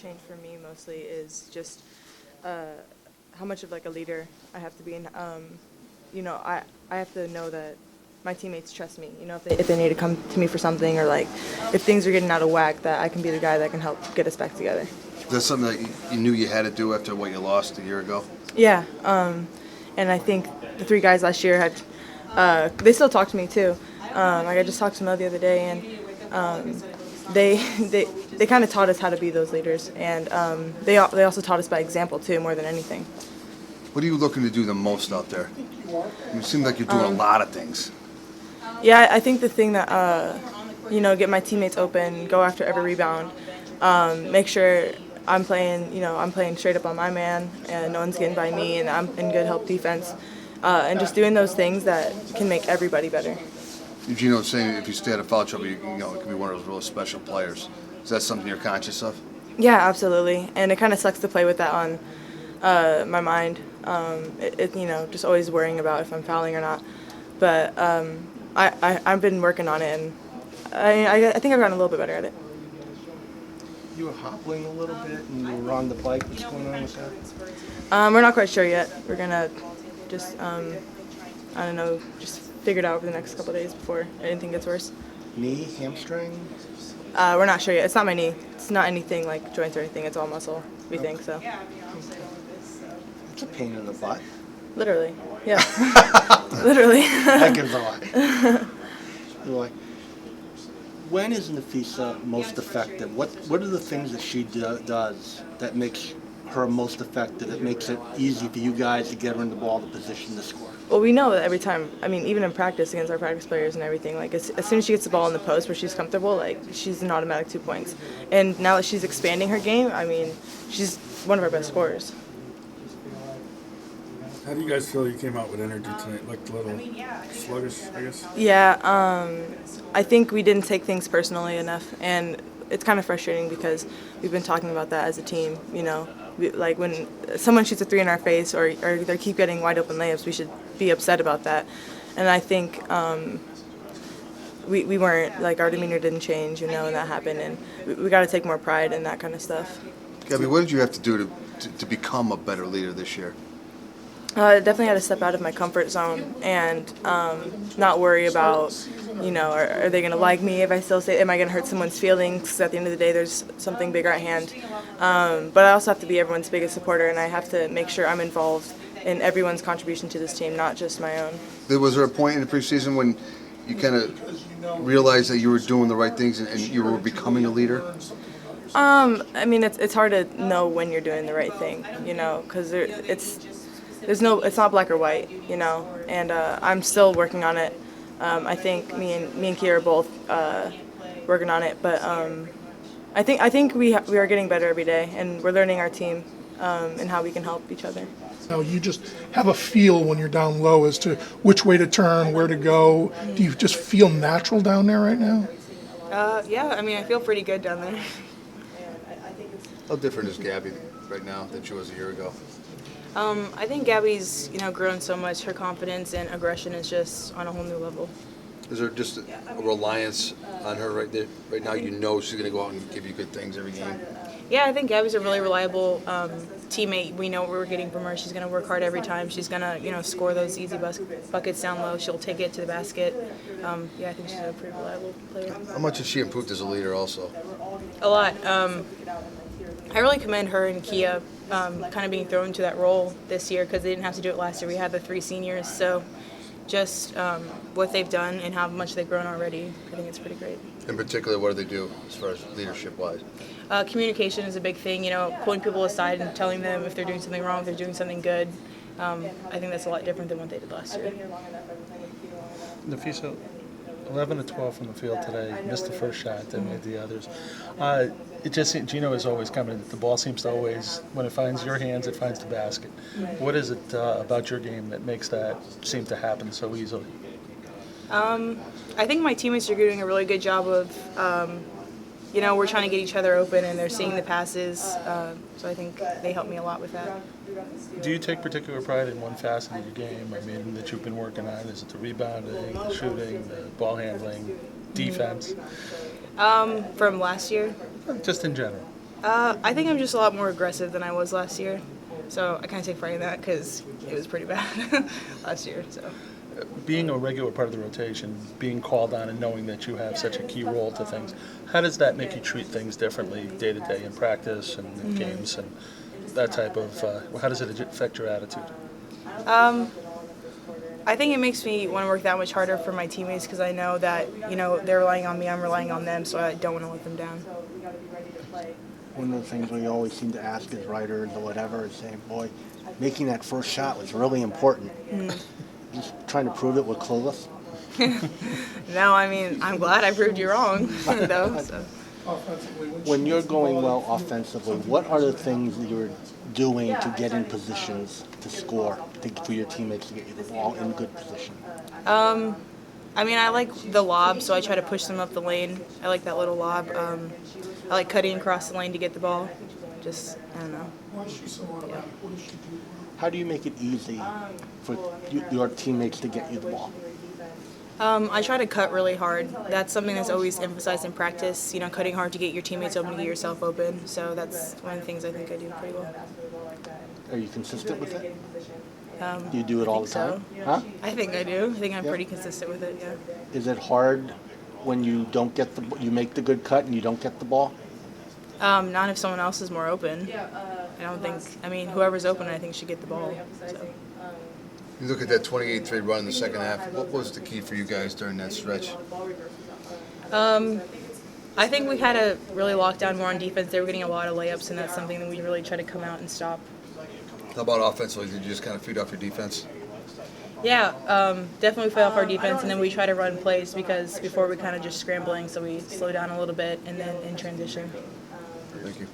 changed for me mostly is just how much of like a leader I have to be. And I have to know that my teammates trust me. If they need to come to me for something, or like if things are getting out of whack, that I can be the guy that can help get us back together. Is that something that you knew you had to do after what you lost a year ago? Yeah, and I think the 3 guys last year had they still talk to me too. Like I just talked to Mel the other day, and they they kind of taught us how to be those leaders, and they also taught us by example too, more than anything. What are you looking to do the most out there? It seems like you're doing a lot of things. Yeah, I think the thing that get my teammates open, go after every rebound, make sure I'm playing straight up on my man, and no one's getting by me, and I'm in good help defense, and just doing those things that can make everybody better. Eugenio saying if you stay out of foul trouble, it could be one of those really special players. Is that something you're conscious of? Yeah, absolutely, and it kind of sucks to play with that on my mind. Just always worrying about if I'm fouling or not. But I've been working on it, and I think I've gotten a little bit better at it. You were hobbling a little bit, and you were on the bike. What's going on with that? We're not quite sure yet. We're gonna just just figure it out over the next couple of days before anything gets worse. Knee, hamstring? We're not sure yet. It's not my knee. It's not anything like joints or anything. It's all muscle. We think so. It's a pain in the butt. Literally, yeah. Literally. That gives a lot. When is Napheesa most effective? What are the things that she does that makes her most effective, that makes it easy for you guys to get her in the ball to position to score? Well, we know that every time, even in practice against our practice players and everything, like as soon as she gets the ball in the post where she's comfortable, like she's an automatic 2 points. And now that she's expanding her game, she's one of our best scorers. How do you guys feel you came out with energy tonight? Looked a little sluggish, I guess? Yeah, I think we didn't take things personally enough, and it's kind of frustrating because we've been talking about that as a team, like when someone shoots a 3 in our face or they keep getting wide open layups, we should be upset about that. And I think we weren't, like our demeanor didn't change, and that happened, and we got to take more pride in that kind of stuff. Gabby, what did you have to do to become a better leader this year? I definitely had to step out of my comfort zone and not worry about, are they going to like me if I still say, am I going to hurt someone's feelings? 'Cause at the end of the day, there's something bigger at hand. But I also have to be everyone's biggest supporter, and I have to make sure I'm involved in everyone's contribution to this team, not just my own. Was there a point in the preseason when you kind of realized that you were doing the right things and you were becoming a leader? It's hard to know when you're doing the right thing, because it's not black or white, and I'm still working on it. I think me and Kia are both working on it, but I think we are getting better every day, and we're learning our team and how we can help each other. So you just have a feel when you're down low as to which way to turn, where to go. Do you just feel natural down there right now? Yeah, I feel pretty good down there. How different is Gabby right now than she was a year ago? I think Gabby's, grown so much. Her confidence and aggression is just on a whole new level. Is there just a reliance on her right there? Right now, she's going to go out and give you good things every game? Yeah, I think Gabby's a really reliable teammate. We know what we're getting from her. She's going to work hard every time. She's going to, score those easy buckets down low. She'll take it to the basket. I think she's a pretty reliable player. How much has she improved as a leader also? A lot. I really commend her and Kia kind of being thrown into that role this year because they didn't have to do it last year. We had the 3 seniors, so just what they've done and how much they've grown already, I think it's pretty great. In particular, what do they do as far as leadership-wise? Communication is a big thing, pulling people aside and telling them if they're doing something wrong, if they're doing something good. I think that's a lot different than what they did last year. Napheesa, 11 to 12 from the field today. Missed the first shot, then made the others. It just seems Gino is always coming. The ball seems to always, when it finds your hands, it finds the basket. What is it about your game that makes that seem to happen so easily? I think my teammates are doing a really good job of, we're trying to get each other open and they're seeing the passes. So I think they help me a lot with that. Do you take particular pride in one facet of your game? That you've been working on? Is it the rebounding, the shooting, the ball handling, defense? From last year? Just in general. I think I'm just a lot more aggressive than I was last year. So I kind of take pride in that because it was pretty bad last year. So. Being a regular part of the rotation, being called on and knowing that you have such a key role to things, how does that make you treat things differently day to day in practice and in games and that type of, how does it affect your attitude? I think it makes me want to work that much harder for my teammates because I know that, they're relying on me, I'm relying on them, so I don't want to let them down. One of the things we always seem to ask as writers or whatever is saying, boy, making that first shot was really important. Just trying to prove it with clueless. No, I mean, I'm glad I proved you wrong, though. So. When you're going well offensively, what are the things that you're doing to get in positions to score, for your teammates to get you the ball in good position? I mean, I like the lob, so I try to push them up the lane. I like that little lob. I like cutting across the lane to get the ball. Just, I don't know. Yeah. How do you make it easy for your teammates to get you the ball? I try to cut really hard. That's something that's always emphasized in practice, cutting hard to get your teammates open, to get yourself open. So that's one of the things I think I do pretty well. Are you consistent with it? Do you do it all the time? So. Huh? I think I do. I think I'm pretty consistent with it, yeah. Is it hard when you don't get you make the good cut and you don't get the ball? Not if someone else is more open. Whoever's open, I think should get the ball. So. You look at that 28-3 run in the second half. What was the key for you guys during that stretch? I think we had to really lock down more on defense. They were getting a lot of layups, and that's something that we really try to come out and stop. How about offensively? Did you just kind of feed off your defense? Yeah, definitely fed off our defense, and then we try to run plays because before we kind of just scrambling, so we slow down a little bit and then in transition. Thank you.